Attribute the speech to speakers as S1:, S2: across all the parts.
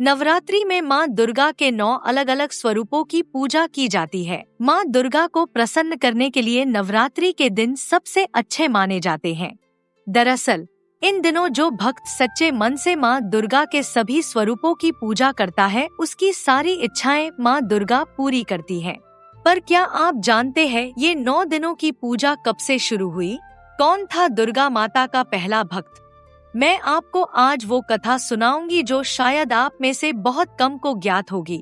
S1: नवरात्रि में माँ दुर्गा के 9 अलग अलग स्वरूपों की पूजा की जाती है। माँ दुर्गा को प्रसन्न करने के लिए नवरात्रि के दिन सबसे अच्छे माने जाते हैं। दरअसल इन दिनों जो भक्त सच्चे मन से माँ दुर्गा के सभी स्वरूपों की पूजा करता है, उसकी सारी इच्छाएं माँ दुर्गा पूरी करती हैं। पर क्या आप जानते हैं ये 9 दिनों की पूजा कब से शुरू हुई? कौन था दुर्गा माता का पहला भक्त? मैं आपको आज वो कथा सुनाऊंगी जो शायद आप में से बहुत कम को ज्ञात होगी।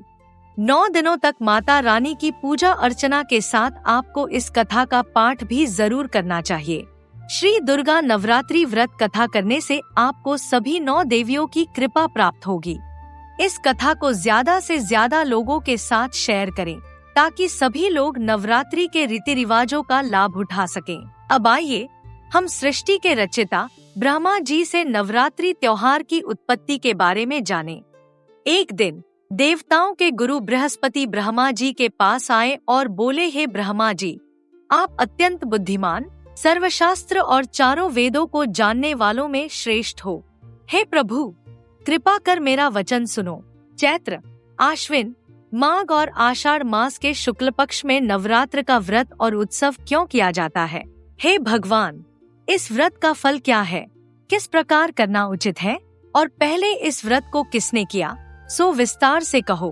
S1: 9 दिनों तक माता रानी की पूजा अर्चना के साथ आपको इस कथा का पाठ भी जरूर करना चाहिए। श्री दुर्गा नवरात्रि व्रत कथा करने से आपको सभी 9 देवियों की कृपा प्राप्त होगी। इस कथा को ज्यादा से ज्यादा लोगों के साथ शेयर करें ताकि सभी लोग नवरात्रि के रीति रिवाजों का लाभ उठा सकें। अब आइए हम सृष्टि के रचयिता ब्रह्मा जी से नवरात्रि त्योहार की उत्पत्ति के बारे में जानें। एक दिन देवताओं के गुरु बृहस्पति ब्रह्मा जी के पास आए और बोले, हे ब्रह्मा जी, आप अत्यंत बुद्धिमान, सर्वशास्त्र और चारों वेदों को जानने वालों में श्रेष्ठ हो। हे प्रभु, कृपा कर मेरा वचन सुनो। चैत्र, आश्विन, माघ और आषाढ़ मास के शुक्ल पक्ष में नवरात्र का व्रत और उत्सव क्यों किया जाता है? हे भगवान, इस व्रत का फल क्या है? किस प्रकार करना उचित है? और पहले इस व्रत को किसने किया? सो विस्तार से कहो।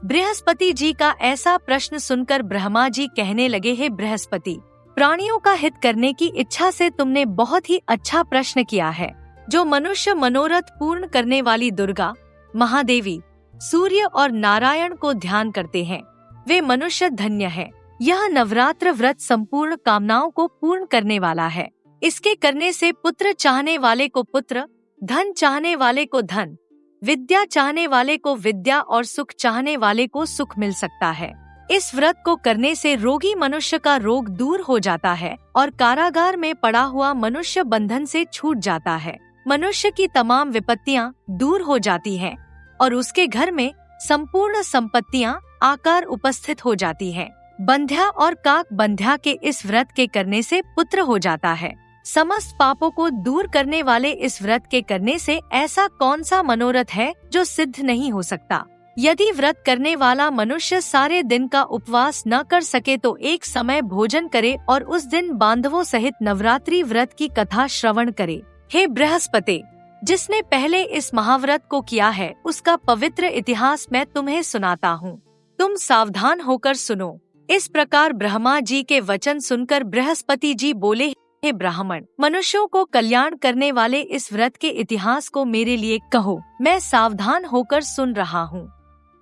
S1: बृहस्पति जी का ऐसा प्रश्न सुनकर ब्रह्मा जी कहने लगे, हे बृहस्पति, प्राणियों का हित करने की इच्छा से तुमने बहुत ही अच्छा प्रश्न किया है। जो मनुष्य मनोरथ पूर्ण करने वाली दुर्गा, महादेवी, सूर्य और नारायण को ध्यान करते हैं, वे मनुष्य धन्य है। यह नवरात्र व्रत संपूर्ण कामनाओं को पूर्ण करने वाला है। इसके करने से पुत्र चाहने वाले को पुत्र, धन चाहने वाले को धन, विद्या चाहने वाले को विद्या और सुख चाहने वाले को सुख मिल सकता है। इस व्रत को करने से रोगी मनुष्य का रोग दूर हो जाता है और कारागार में पड़ा हुआ मनुष्य बंधन से छूट जाता है। मनुष्य की तमाम विपत्तियां दूर हो जाती हैं और उसके घर में संपूर्ण संपत्तियां आकार उपस्थित हो जाती हैं। बंध्या और काक बंध्या के इस व्रत के करने से पुत्र हो जाता है। समस्त पापों को दूर करने वाले इस व्रत के करने से ऐसा कौन सा मनोरथ है जो सिद्ध नहीं हो सकता? यदि व्रत करने वाला मनुष्य सारे दिन का उपवास न कर सके तो एक समय भोजन करे और उस दिन बांधवों सहित नवरात्रि व्रत की कथा श्रवण करे। हे बृहस्पति, जिसने पहले इस महाव्रत को किया है उसका पवित्र इतिहास मैं तुम्हें सुनाता हूँ। तुम सावधान होकर सुनो। इस प्रकार ब्रह्मा जी के वचन सुनकर बृहस्पति जी बोले, हे ब्राह्मण, मनुष्यों को कल्याण करने वाले इस व्रत के इतिहास को मेरे लिए कहो। मैं सावधान होकर सुन रहा हूँ।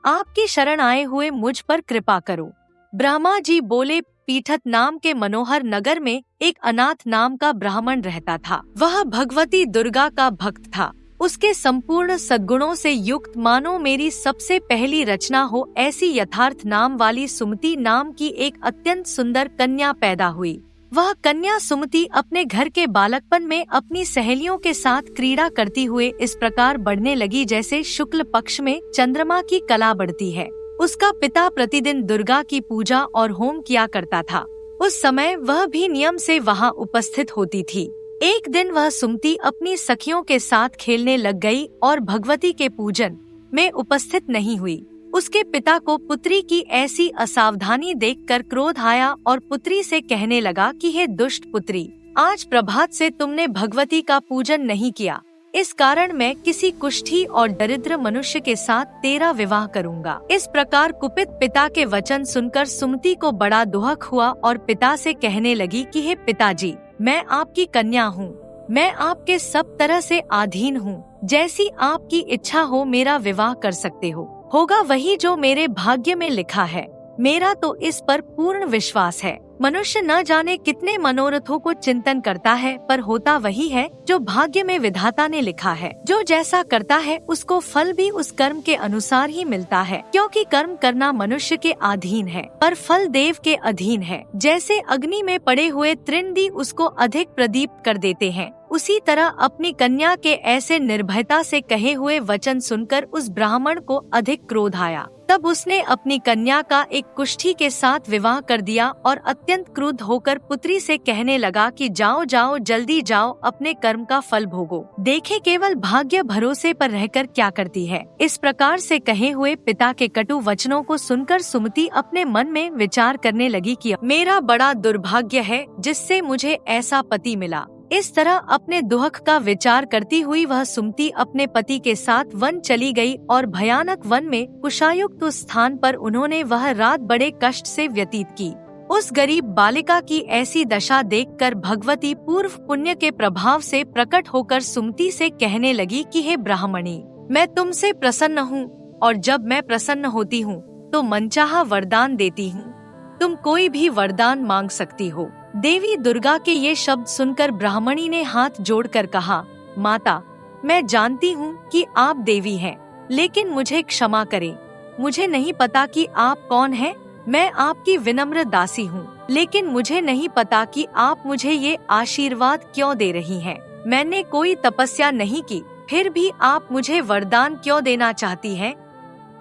S1: आपकी शरण आए हुए मुझ पर कृपा करो। ब्रह्मा जी बोले, पीठत नाम के मनोहर नगर में एक अनाथ नाम का ब्राह्मण रहता था। वह भगवती दुर्गा का भक्त था। उसके संपूर्ण सद्गुणों से युक्त मानो मेरी सबसे पहली रचना हो ऐसी यथार्थ नाम वाली सुमति नाम की एक अत्यंत सुंदर कन्या पैदा हुई। वह कन्या सुमति अपने घर के बालकपन में अपनी सहेलियों के साथ क्रीड़ा करती हुए इस प्रकार बढ़ने लगी जैसे शुक्ल पक्ष में चंद्रमा की कला बढ़ती है। उसका पिता प्रतिदिन दुर्गा की पूजा और होम किया करता था। उस समय वह भी नियम से वहाँ उपस्थित होती थी। एक दिन वह सुमति अपनी सखियों के साथ खेलने लग गई और भगवती के पूजन में उपस्थित नहीं हुई। उसके पिता को पुत्री की ऐसी असावधानी देखकर क्रोध आया और पुत्री से कहने लगा कि हे दुष्ट पुत्री, आज प्रभात से तुमने भगवती का पूजन नहीं किया। इस कारण मैं किसी कुष्ठी और दरिद्र मनुष्य के साथ तेरा विवाह करूंगा। इस प्रकार कुपित पिता के वचन सुनकर सुमति को बड़ा दुख हुआ और पिता से कहने लगी कि हे पिताजी, मैं आपकी कन्या हूँ। मैं आपके सब तरह से अधीन हूँ। जैसी आपकी इच्छा हो मेरा विवाह कर सकते हो। होगा वही जो मेरे भाग्य में लिखा है। मेरा तो इस पर पूर्ण विश्वास है। मनुष्य न जाने कितने मनोरथों को चिंतन करता है, पर होता वही है जो भाग्य में विधाता ने लिखा है। जो जैसा करता है उसको फल भी उस कर्म के अनुसार ही मिलता है, क्योंकि कर्म करना मनुष्य के अधीन है पर फल देव के अधीन है। जैसे अग्नि में पड़े हुए तृणदी उसको अधिक प्रदीप्त कर देते हैं, उसी तरह अपनी कन्या के ऐसे निर्भयता से कहे हुए वचन सुनकर उस ब्राह्मण को अधिक क्रोध आया। तब उसने अपनी कन्या का एक कुष्ठी के साथ विवाह कर दिया और अत्यंत क्रुद्ध होकर पुत्री से कहने लगा कि जाओ जाओ, जल्दी जाओ, अपने कर्म का फल भोगो, देखे केवल भाग्य भरोसे पर रहकर क्या करती है। इस प्रकार से कहे हुए पिता के कटु वचनों को सुनकर सुमति अपने मन में विचार करने लगी कि मेरा बड़ा दुर्भाग्य है जिससे मुझे ऐसा पति मिला। इस तरह अपने दुख का विचार करती हुई वह सुमति अपने पति के साथ वन चली गई और भयानक वन में कुशायुक्त उस स्थान पर उन्होंने वह रात बड़े कष्ट से व्यतीत की। उस गरीब बालिका की ऐसी दशा देखकर भगवती पूर्व पुण्य के प्रभाव से प्रकट होकर सुमति से कहने लगी कि हे ब्राह्मणी, मैं तुमसे प्रसन्न हूँ और जब मैं प्रसन्न होती हूँ तो मनचाहा वरदान देती हूँ। तुम कोई भी वरदान मांग सकती हो। देवी दुर्गा के ये शब्द सुनकर ब्राह्मणी ने हाथ जोड़कर कहा, माता, मैं जानती हूँ कि आप देवी हैं, लेकिन मुझे क्षमा करें। मुझे नहीं पता कि आप कौन हैं। मैं आपकी विनम्र दासी हूँ, लेकिन मुझे नहीं पता कि आप मुझे ये आशीर्वाद क्यों दे रही हैं। मैंने कोई तपस्या नहीं की, फिर भी आप मुझे वरदान क्यों देना चाहती हैं?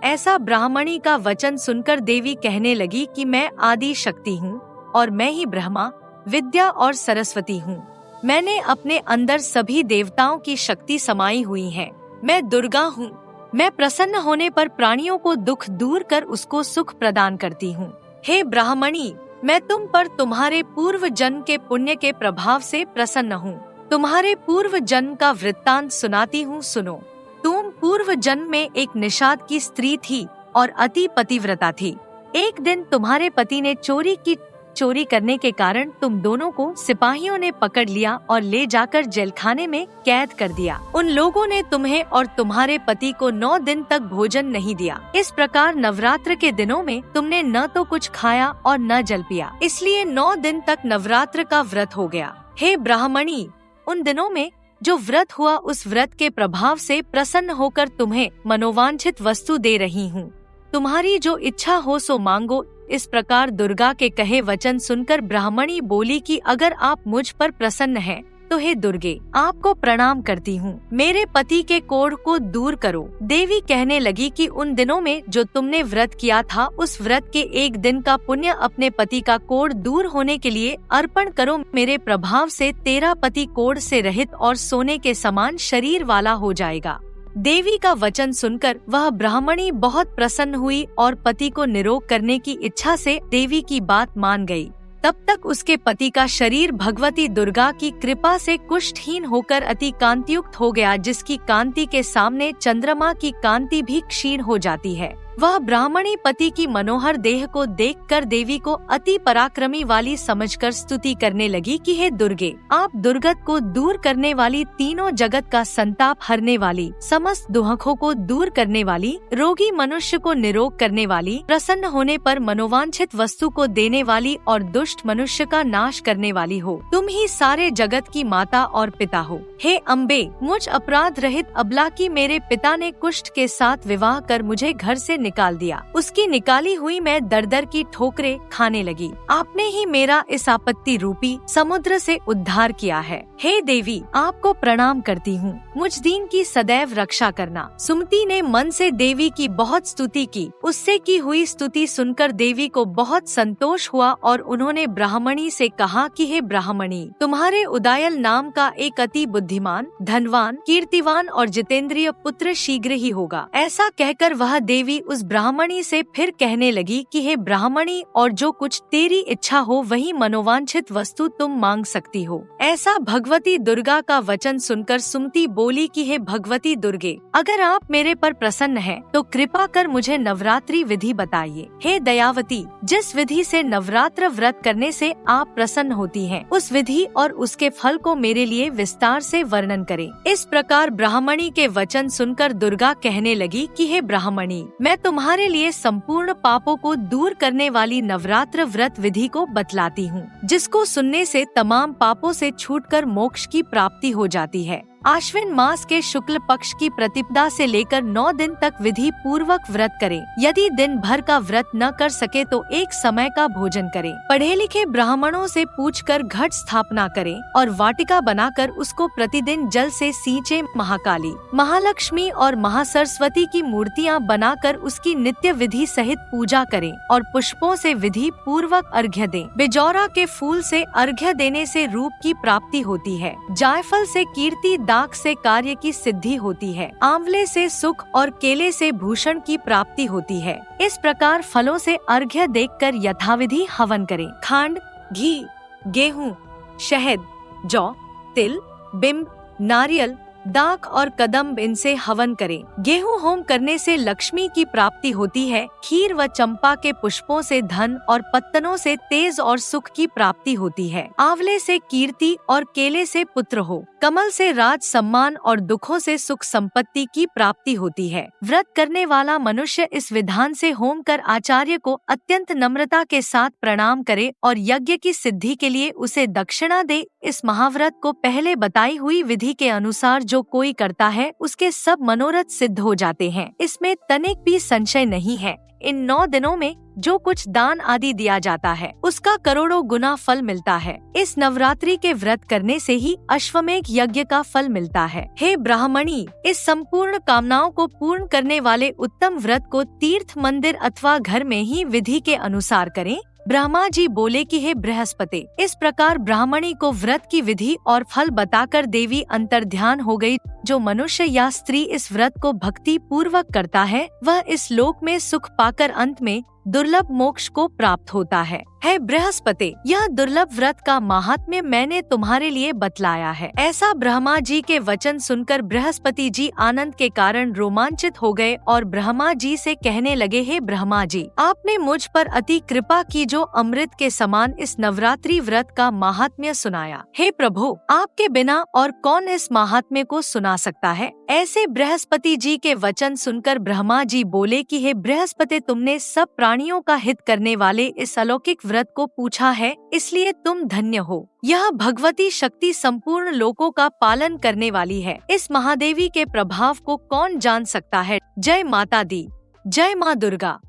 S1: ऐसा ब्राह्मणी का वचन सुनकर देवी कहने लगी कि मैं आदि शक्ति हूँ और मैं ही ब्रह्मा, विद्या और सरस्वती हूँ। मैंने अपने अंदर सभी देवताओं की शक्ति समाई हुई है। मैं दुर्गा हूँ। मैं प्रसन्न होने पर प्राणियों को दुख दूर कर उसको सुख प्रदान करती हूँ। हे ब्राह्मणी, मैं तुम पर तुम्हारे पूर्व जन्म के पुण्य के प्रभाव से प्रसन्न हूँ। तुम्हारे पूर्व जन्म का वृत्तांत सुनाती हूँ, सुनो। तुम पूर्व जन्म में एक निषाद की स्त्री थी और अति पतिव्रता थी। एक दिन तुम्हारे पति ने चोरी करने के कारण तुम दोनों को सिपाहियों ने पकड़ लिया और ले जाकर जेलखाने में कैद कर दिया। उन लोगों ने तुम्हें और तुम्हारे पति को 9 दिन तक भोजन नहीं दिया। इस प्रकार नवरात्र के दिनों में तुमने न तो कुछ खाया और न जल पिया, इसलिए 9 दिन तक नवरात्र का व्रत हो गया। हे ब्राह्मणी, उन दिनों में जो व्रत हुआ उस व्रत के प्रभाव से प्रसन्न होकर तुम्हें मनोवांछित वस्तु दे रही हूँ। तुम्हारी जो इच्छा हो सो मांगो। इस प्रकार दुर्गा के कहे वचन सुनकर ब्राह्मणी बोली कि अगर आप मुझ पर प्रसन्न हैं, तो हे दुर्गे, आपको प्रणाम करती हूँ। मेरे पति के कोढ़ को दूर करो। देवी कहने लगी कि उन दिनों में जो तुमने व्रत किया था, उस व्रत के एक दिन का पुण्य अपने पति का कोढ़ दूर होने के लिए अर्पण करो। मेरे प्रभाव से तेरा पति कोढ़ से रहित और सोने के समान शरीर वाला हो जाएगा। देवी का वचन सुनकर वह ब्राह्मणी बहुत प्रसन्न हुई और पति को निरोग करने की इच्छा से देवी की बात मान गई। तब तक उसके पति का शरीर भगवती दुर्गा की कृपा से कुष्ठहीन होकर अति कांतियुक्त हो गया, जिसकी कांति के सामने चंद्रमा की कांति भी क्षीण हो जाती है। वह ब्राह्मणी पति की मनोहर देह को देखकर देवी को अति पराक्रमी वाली समझकर स्तुति करने लगी कि हे दुर्गे, आप दुर्गत को दूर करने वाली, तीनों जगत का संताप हरने वाली, समस्त दुखों को दूर करने वाली, रोगी मनुष्य को निरोग करने वाली, प्रसन्न होने पर मनोवांछित वस्तु को देने वाली और दुष्ट मनुष्य का नाश करने वाली हो। तुम ही सारे जगत की माता और पिता हो। हे अम्बे, मुझ अपराध रहित अबला की मेरे पिता ने कुष्ठ के साथ विवाह कर मुझे घर से निकाल दिया। उसकी निकाली हुई मैं दर दर की ठोकरें खाने लगी। आपने ही मेरा इस आपत्ति रूपी समुद्र से उद्धार किया है। हे देवी, आपको प्रणाम करती हूँ। मुझ दीन की सदैव रक्षा करना। सुमति ने मन से देवी की बहुत स्तुति की। उससे की हुई स्तुति सुनकर देवी को बहुत संतोष हुआ और उन्होंने ब्राह्मणी से कहा कि हे ब्राह्मणी, तुम्हारे उदायल नाम का एक अति बुद्धिमान, धनवान, कीर्तिवान और जितेंद्रिय पुत्र शीघ्र ही होगा। ऐसा कहकर वह देवी उस ब्राह्मणी से फिर कहने लगी कि हे ब्राह्मणी, और जो कुछ तेरी इच्छा हो वही मनोवांछित वस्तु तुम मांग सकती हो। ऐसा भगवती दुर्गा का वचन सुनकर सुमति बोली कि हे भगवती दुर्गे, अगर आप मेरे पर प्रसन्न हैं, तो कृपा कर मुझे नवरात्रि विधि बताइए। हे दयावती, जिस विधि से नवरात्र व्रत करने से आप प्रसन्न होती हैं, उस विधि और उसके फल को मेरे लिए विस्तार से वर्णन करें। इस प्रकार ब्राह्मणी के वचन सुनकर दुर्गा कहने लगी कि हे ब्राह्मणी, मैं तुम्हारे लिए संपूर्ण पापों को दूर करने वाली नवरात्र व्रत विधि को बतलाती हूँ, जिसको सुनने से तमाम पापों से छूटकर मोक्ष की प्राप्ति हो जाती है। आश्विन मास के शुक्ल पक्ष की प्रतिपदा से लेकर 9 दिन तक विधि पूर्वक व्रत करें। यदि दिन भर का व्रत न कर सके तो एक समय का भोजन करें। पढ़े लिखे ब्राह्मणों से पूछकर घट स्थापना करें और वाटिका बनाकर उसको प्रतिदिन जल से सींचे। महाकाली, महालक्ष्मी और महासरस्वती की मूर्तियां बनाकर उसकी नित्य विधि सहित पूजा करें और पुष्पों से विधि पूर्वक अर्घ्य दें। बिजौरा के फूल से अर्घ्य देने से रूप की प्राप्ति होती है। जायफल से कीर्ति, दाख से कार्य की सिद्धि होती है। आंवले से सुख और केले से भूषण की प्राप्ति होती है। इस प्रकार फलों से अर्घ्य देकर यथाविधि हवन करें। खांड, घी, गेहूं, शहद, जौ, तिल, बिंब, नारियल, दाख और कदम्ब इनसे हवन करें। गेहूं होम करने से लक्ष्मी की प्राप्ति होती है। खीर व चंपा के पुष्पों से धन और पत्तनों से तेज और सुख की प्राप्ति होती है। आंवले से कीर्ति और केले से पुत्र हो। कमल से राज सम्मान और दुखों से सुख संपत्ति की प्राप्ति होती है। व्रत करने वाला मनुष्य इस विधान से होम कर आचार्य को अत्यंत नम्रता के साथ प्रणाम करे और यज्ञ की सिद्धि के लिए उसे दक्षिणा दे। इस महाव्रत को पहले बताई हुई विधि के अनुसार जो कोई करता है उसके सब मनोरथ सिद्ध हो जाते हैं। इसमें तनिक भी संशय नहीं है। इन 9 दिनों में जो कुछ दान आदि दिया जाता है उसका करोड़ों गुना फल मिलता है। इस नवरात्रि के व्रत करने से ही अश्वमेध यज्ञ का फल मिलता है। हे ब्राह्मणी, इस संपूर्ण कामनाओं को पूर्ण करने वाले उत्तम व्रत को तीर्थ, मंदिर अथवा घर में ही विधि के अनुसार करें। ब्रह्मा जी बोले कि हे बृहस्पति, इस प्रकार ब्राह्मणी को व्रत की विधि और फल बताकर देवी अंतर्ध्यान हो गई। जो मनुष्य या स्त्री इस व्रत को भक्ति पूर्वक करता है वह इस लोक में सुख पाकर अंत में दुर्लभ मोक्ष को प्राप्त होता है। हे बृहस्पति, यह दुर्लभ व्रत का महात्म्य मैंने तुम्हारे लिए बतलाया है। ऐसा ब्रह्मा जी के वचन सुनकर बृहस्पति जी आनंद के कारण रोमांचित हो गए और ब्रह्मा जी से कहने लगे, हे ब्रह्मा जी, आपने मुझ पर अति कृपा की जो अमृत के समान इस नवरात्रि व्रत का महात्म्य सुनाया। हे प्रभु, आपके बिना और कौन इस महात्म्य को सुना सकता है। ऐसे बृहस्पति जी के वचन सुनकर ब्रह्मा जी बोले कि हे बृहस्पति, तुमने सब प्राणियों का हित करने वाले इस अलौकिक व्रत को पूछा है, इसलिए तुम धन्य हो। यह भगवती शक्ति संपूर्ण लोकों का पालन करने वाली है। इस महादेवी के प्रभाव को कौन जान सकता है। जय माता दी, जय माँ दुर्गा।